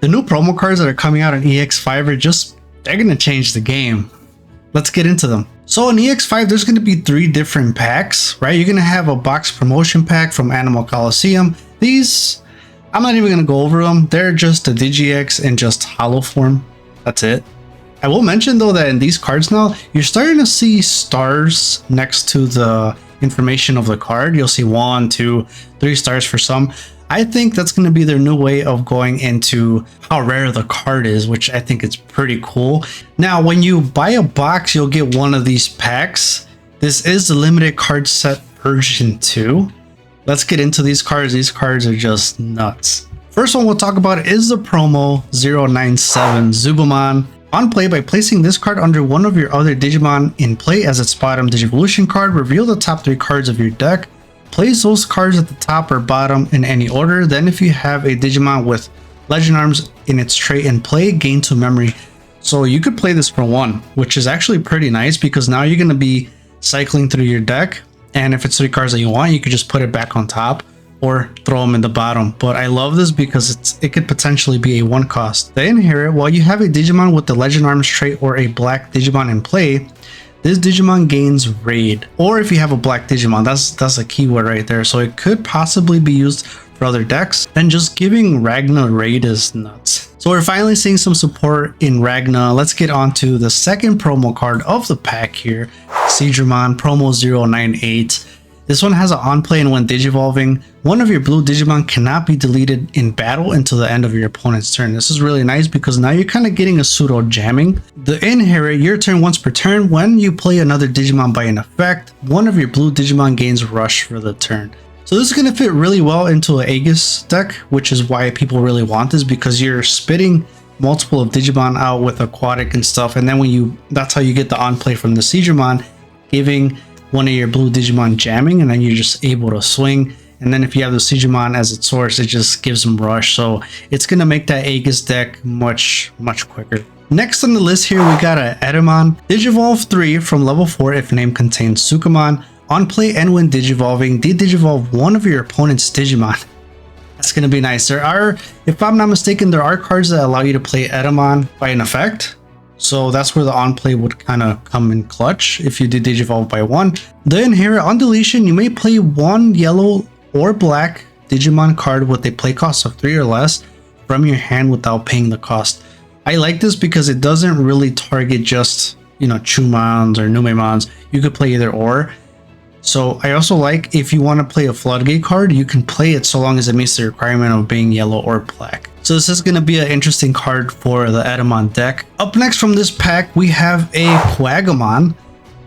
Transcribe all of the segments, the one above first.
The new promo cards that are coming out in EX5 are just, they're going to change the game. Let's get into them. So in EX5, there's going to be 3 different packs, right? You're going to have a box promotion pack from Animal Coliseum. These, I'm not even going to go over them. They're just a DigiX in just holo form. That's it. I will mention though that in these cards now, you're starting to see stars next to the information of the card. You'll see 1, 2, 3 stars for some. I think that's going to be their new way of going into how rare the card is, which I think is pretty cool. Now, when you buy a box, you'll get one of these packs. This is the limited card set version 2. Let's get into these cards. These cards are just nuts. First one we'll talk about is the promo 097 Zubamon. On play, by placing this card under one of your other Digimon in play as its bottom Digivolution card, reveal the top 3 cards of your deck. Place those cards at the top or bottom in any order. Then if you have a Digimon with Legend Arms in its trait in play, gain 2 memory. So you could play this for 1, which is actually pretty nice because now you're going to be cycling through your deck. And if it's 3 cards that you want, you could just put it back on top or throw them in the bottom. But I love this because it could potentially be a 1 cost. The inherit, while you have a Digimon with the Legend Arms trait or a black Digimon in play, this Digimon gains Raid. Or if you have a black Digimon, that's a keyword right there. So it could possibly be used for other decks. And just giving Ragna Raid is nuts. So we're finally seeing some support in Ragna. Let's get on to the second promo card of the pack here. Digimon promo 098. This one has an on play, and when digivolving, one of your blue Digimon cannot be deleted in battle until the end of your opponent's turn. This is really nice because now you're kind of getting a pseudo jamming. The inherit, your turn once per turn. When you play another Digimon by an effect, one of your blue Digimon gains rush for the turn. So this is going to fit really well into an Aegis deck, which is why people really want this, because you're spitting multiple of Digimon out with aquatic and stuff, and then that's how you get the on play from the Digimon, giving one of your blue Digimon jamming, and then you're just able to swing. And then if you have the Digimon as its source, it just gives them rush. So it's going to make that Aegis deck much quicker. Next on the list here, we got a Edamon. Digivolve 3 from level 4 if name contains Sukamon. On play and when digivolving, de-digivolve one of your opponent's Digimon. That's going to be nice. There are, if I'm not mistaken, there are cards that allow you to play Edamon by an effect. So that's where the on play would kind of come in clutch if you did digivolve by 1. The inherit, on deletion, you may play 1 yellow or black Digimon card with a play cost of 3 or less from your hand without paying the cost. I like this because it doesn't really target just, Chumons or Numemons. You could play either or. So I also like, if you want to play a Floodgate card, you can play it so long as it meets the requirement of being yellow or black. So this is going to be an interesting card for the Edamon deck. Up next from this pack, we have a Quagamon.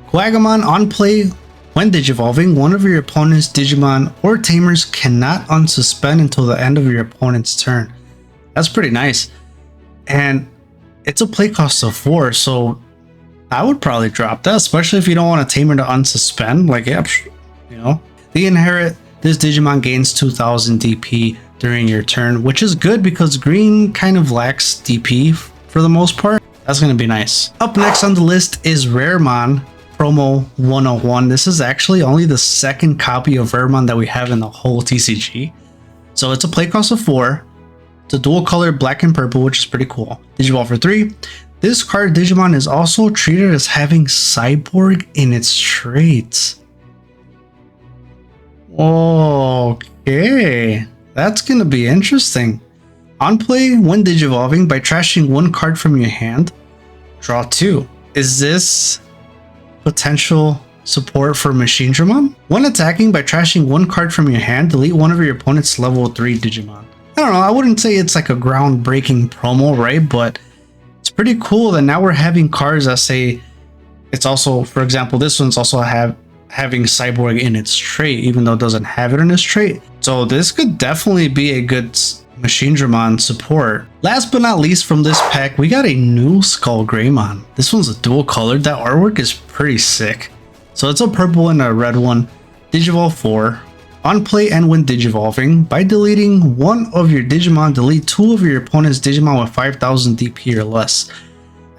Quagamon, on play, when digivolving, one of your opponent's Digimon or Tamers cannot unsuspend until the end of your opponent's turn. That's pretty nice. And it's a play cost of 4, so I would probably drop that, especially if you don't want a Tamer to unsuspend. Like, yeah, The inherit, this Digimon gains 2000 DP during your turn, which is good because green kind of lacks DP for the most part. That's going to be nice. Up next on the list is Raremon promo 101. This is actually only the second copy of Raremon that we have in the whole TCG. So it's a play cost of 4. It's a dual color black and purple, which is pretty cool. Digivolve for 3. This card Digimon is also treated as having Cyborg in its traits. Okay, that's gonna be interesting. On play, when digivolving, by trashing 1 card from your hand, draw 2. Is this potential support for Machine Dramon? When attacking, by trashing 1 card from your hand, delete one of your opponent's level 3 Digimon. I don't know, I wouldn't say it's like a groundbreaking promo, right? But it's pretty cool that now we're having cards that say it's also, for example, this one's also having Cyborg in its trait, even though it doesn't have it in its trait. So this could definitely be a good Machine Dramon support. Last but not least from this pack, we got a new Skull Greymon. This one's a dual colored. That artwork is pretty sick. So it's a purple and a red one. Digivolve 4. On play and when digivolving, by deleting 1 of your Digimon, delete 2 of your opponent's Digimon with 5000 DP or less.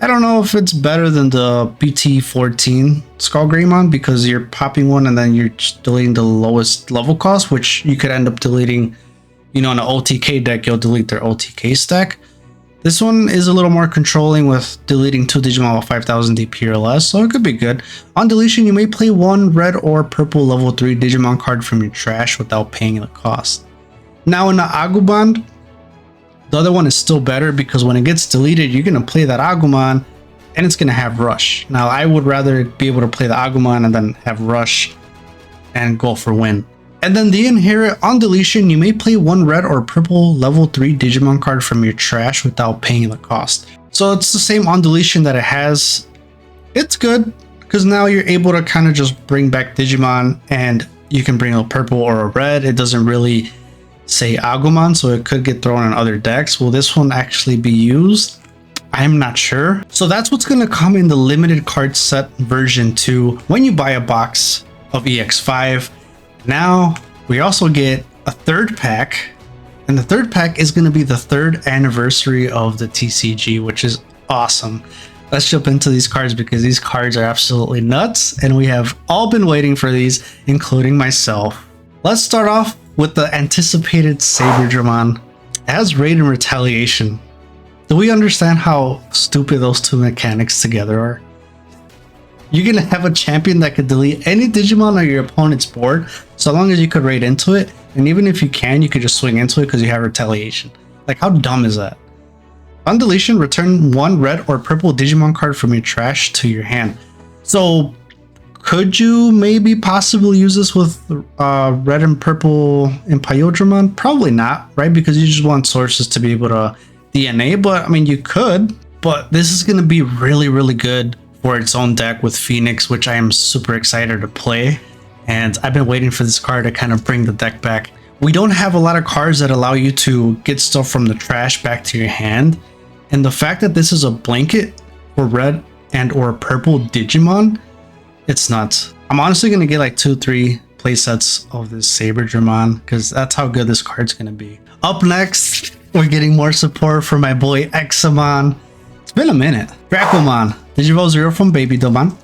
I don't know if it's better than the BT14 Skull Greymon because you're popping 1 and then you're just deleting the lowest level cost, which you could end up deleting, in an OTK deck, you'll delete their OTK stack. This one is a little more controlling with deleting 2 Digimon with 5000 DP or less, so it could be good. On deletion, you may play 1 red or purple level 3 Digimon card from your trash without paying the cost. Now in the Agumon, the other one is still better because when it gets deleted, you're going to play that Agumon and it's going to have Rush. Now I would rather be able to play the Agumon and then have Rush and go for win. And then the Inherit, on deletion, you may play 1 red or purple level 3 Digimon card from your trash without paying the cost. So it's the same on deletion that it has. It's good because now you're able to kind of just bring back Digimon and you can bring a purple or a red. It doesn't really say Agumon, so it could get thrown in other decks. Will this one actually be used? I'm not sure. So that's what's going to come in the limited card set version 2 when you buy a box of EX5. Now we also get a 3rd pack, and the 3rd pack is going to be the 3rd anniversary of the TCG, which is awesome. Let's jump into these cards because these cards are absolutely nuts and we have all been waiting for these, including myself. Let's start off with the anticipated Saberdramon. It has Raid and Retaliation. Do we understand how stupid those two mechanics together are? You're going to have a champion that could delete any Digimon on your opponent's board so long as you could raid into it. And even if you can, you could just swing into it because you have Retaliation. Like, how dumb is that? On deletion, return 1 red or purple Digimon card from your trash to your hand. So, could you maybe possibly use this with red and purple in Pyodramon? Probably not, right? Because you just want sources to be able to DNA. But, I mean, you could. But this is going to be really, really good for its own deck with Phoenix, which I am super excited to play, and I've been waiting for this card to kind of bring the deck back. We don't have a lot of cards that allow you to get stuff from the trash back to your hand, and the fact that this is a blanket for red and or purple Digimon, it's nuts. I'm honestly going to get like 2-3 playsets of this Saberdramon because that's how good this card's going to be. Up next, we're getting more support for my boy Examon. It's been a minute. Dracomon, Digivolve 0 from Babydramon.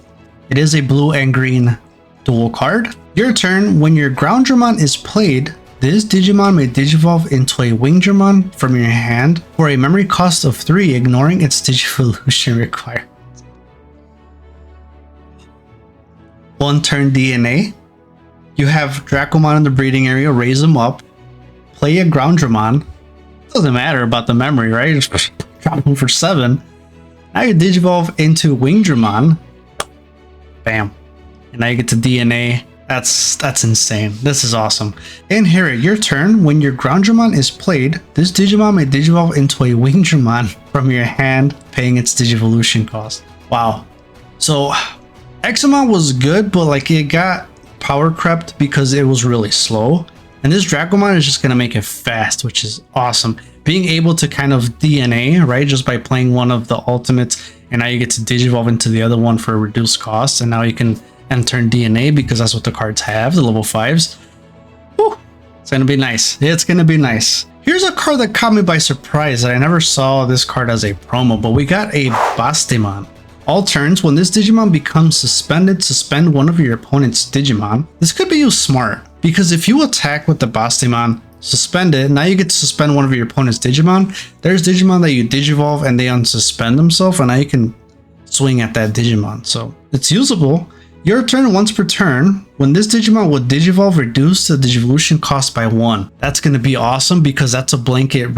It is a blue and green dual card. Your turn, when your Groundramon is played, this Digimon may Digivolve into a Wingdramon from your hand for a memory cost of 3, ignoring its Digivolution requirement. 1 turn DNA. You have Dracomon in the breeding area, raise them up. Play a Groundramon. Doesn't matter about the memory, right? Just drop them for 7. Now you Digivolve into Wingdramon. Bam. And now you get to DNA. That's insane. This is awesome. Inherit, your turn. When your Groundramon is played, this Digimon may Digivolve into a Wingdramon from your hand, paying its Digivolution cost. Wow. So, Examon was good, but like it got power crept because it was really slow. And this Dracomon is just going to make it fast, which is awesome. Being able to kind of DNA, right, just by playing one of the ultimates, and now you get to Digivolve into the other one for a reduced cost, and now you can enter DNA because that's what the cards have, the level 5s. Whew, it's going to be nice. It's going to be nice. Here's a card that caught me by surprise that I never saw this card as a promo, but we got a Bastimon. All turns, when this Digimon becomes suspended, suspend one of your opponent's Digimon. This could be used smart, because if you attack with the Bastimon, suspend it, now you get to suspend one of your opponent's Digimon. There's Digimon that you Digivolve and they unsuspend themselves, and now you can swing at that Digimon. So it's usable. Your turn, once per turn, when this Digimon would Digivolve, reduce the Digivolution cost by 1. That's going to be awesome because that's a blanket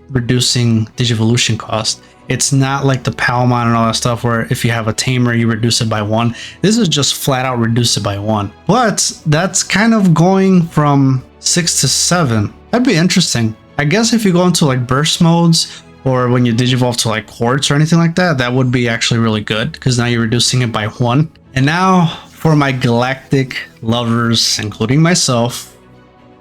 reducing Digivolution cost. It's not like the Palmon and all that stuff where if you have a tamer, you reduce it by 1. This is just flat out reduce it by 1. But that's kind of going from 6 to 7. That'd be interesting. I guess if you go into like burst modes or when you Digivolve to like Quartz or anything like that, that would be actually really good because now you're reducing it by 1. And now for my galactic lovers, including myself,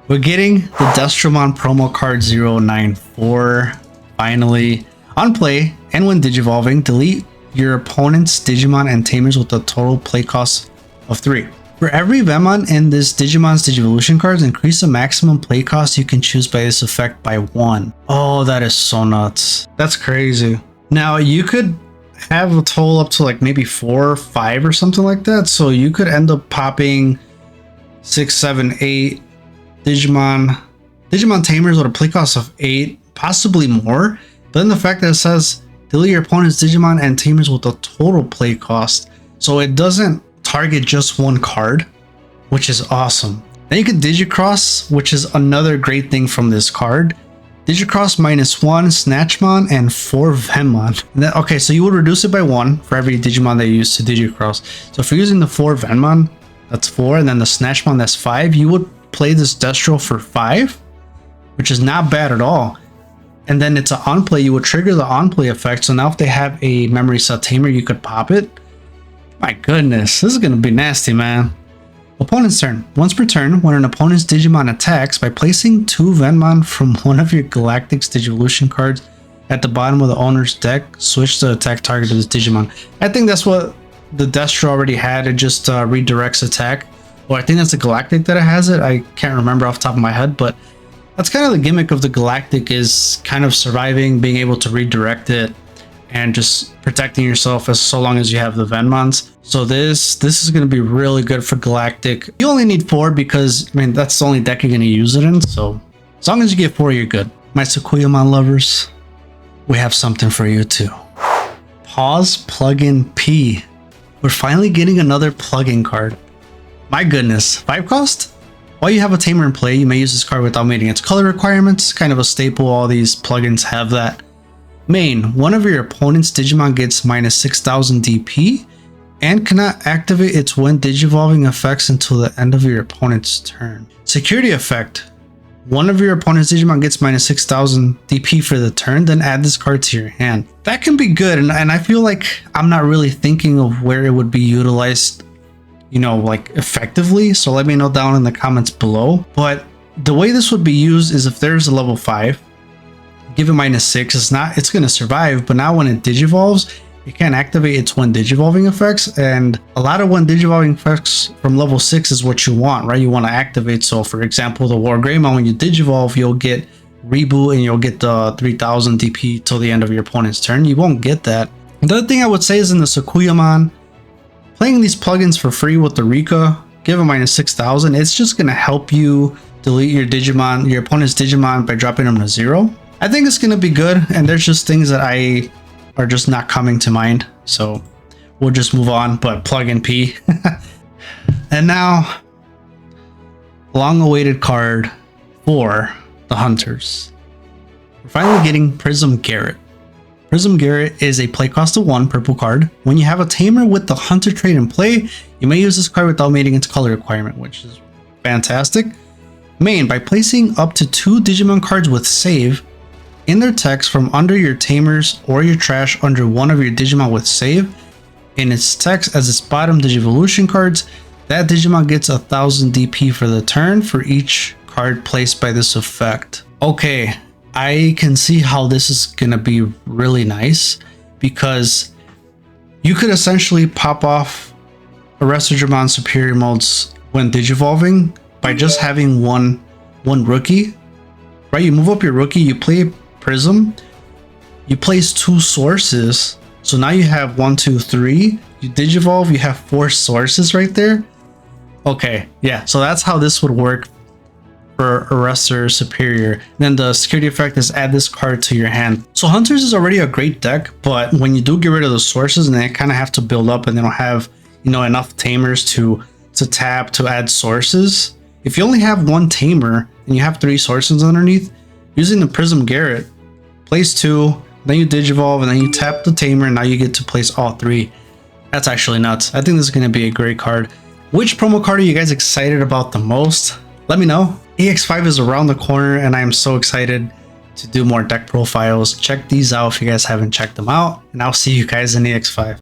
we're getting the Destramon promo card 094. Finally, on play and when Digivolving, delete your opponent's Digimon and Tamers with a total play cost of 3. For every Vemon in this Digimon's Digivolution cards, increase the maximum play cost you can choose by this effect by 1. Oh, that is so nuts. That's crazy. Now, you could have a total up to like maybe 4 or 5 or something like that. So you could end up popping 6, 7, 8 Digimon Tamers with a play cost of 8, possibly more. But then the fact that it says delete your opponent's Digimon and tamers with a total play cost. So it doesn't target just one card, which is awesome. Then you can Digicross, which is another great thing from this card. Digicross -1, Snatchmon, and 4 Venmon. Then, okay, so you would reduce it by 1 for every Digimon that you use to Digicross. So if you're using the 4 Venmon, that's 4, and then the Snatchmon, that's 5, you would play this Destro for 5, which is not bad at all. And then it's an on-play, you would trigger the on-play effect. So now if they have a memory cell tamer, you could pop it. My goodness, this is going to be nasty, man. Opponent's turn. Once per turn, when an opponent's Digimon attacks, by placing 2 Venmon from one of your Galactic's Digivolution cards at the bottom of the owner's deck, switch the attack target to this Digimon. I think that's what the Destro already had. It just redirects attack. Or I think that's the Galactic that it has it. I can't remember off the top of my head, but that's kind of the gimmick of the Galactic, is kind of surviving, being able to redirect it, and just protecting yourself as so long as you have the Venmons. So this is going to be really good for Galactic. You only need 4 because, I mean, that's the only deck you're going to use it in. So as long as you get 4, you're good. My Sakuyamon lovers, we have something for you too. Pause Plugin P. We're finally getting another plugin card. My goodness, 5 cost? While you have a tamer in play, you may use this card without meeting its color requirements. Kind of a staple, all these plugins have that. Main, one of your opponent's Digimon gets -6000 DP and cannot activate its when Digivolving effects until the end of your opponent's turn. Security effect, one of your opponent's Digimon gets -6000 DP for the turn, then add this card to your hand. That can be good, and I feel like I'm not really thinking of where it would be utilized, you know, like effectively. So let me know down in the comments below. But the way this would be used is if there's a level 5, give it -6, it's going to survive, but now when it digivolves, it can't activate its when digivolving effects, and a lot of when digivolving effects from level 6 is what you want, right? You want to activate. So for example, the War Greymon, when you digivolve, you'll get reboot and you'll get the 3000 DP till the end of your opponent's turn. You won't get that. The other thing I would say is in the Sakuyamon, playing these plugins for free with the Rika, give it -6000, it's just going to help you delete your Digimon, your opponent's Digimon, by dropping them to 0. I think it's going to be good, and there's just things that are just not coming to mind, so we'll just move on. But plugin P. And now, long-awaited card for the Hunters. We're finally getting Prism Garrett. Prism Garrett is a play cost of 1 purple card. When you have a tamer with the Hunter trait in play, you may use this card without meeting its color requirement, which is fantastic. Main, by placing up to 2 Digimon cards with save in their text from under your tamers or your trash under one of your Digimon with save in its text as its bottom Digivolution cards, that Digimon gets 1000 DP for the turn for each card placed by this effect. Okay, I can see how this is gonna be really nice, because you could essentially pop off Arrestor Dramon superior modes when digivolving by just having one rookie, right? You move up your rookie, you play Prism, you place 2 sources, so now you have 1, 2, 3. You digivolve, you have 4 sources right there. Okay, yeah, so that's how this would work for Arrestor Superior. Then the security effect is add this card to your hand. So Hunters is already a great deck, but when you do get rid of the sources and they kind of have to build up and they don't have, you know, enough tamers to tap to add sources. If you only have 1 tamer and you have 3 sources underneath, using the Prism Garrett, place 2, then you digivolve, and then you tap the tamer, and now you get to place all 3. That's actually nuts. I think this is going to be a great card. Which promo card are you guys excited about the most? Let me know. EX5 is around the corner, and I am so excited to do more deck profiles. Check these out if you guys haven't checked them out, and I'll see you guys in EX5.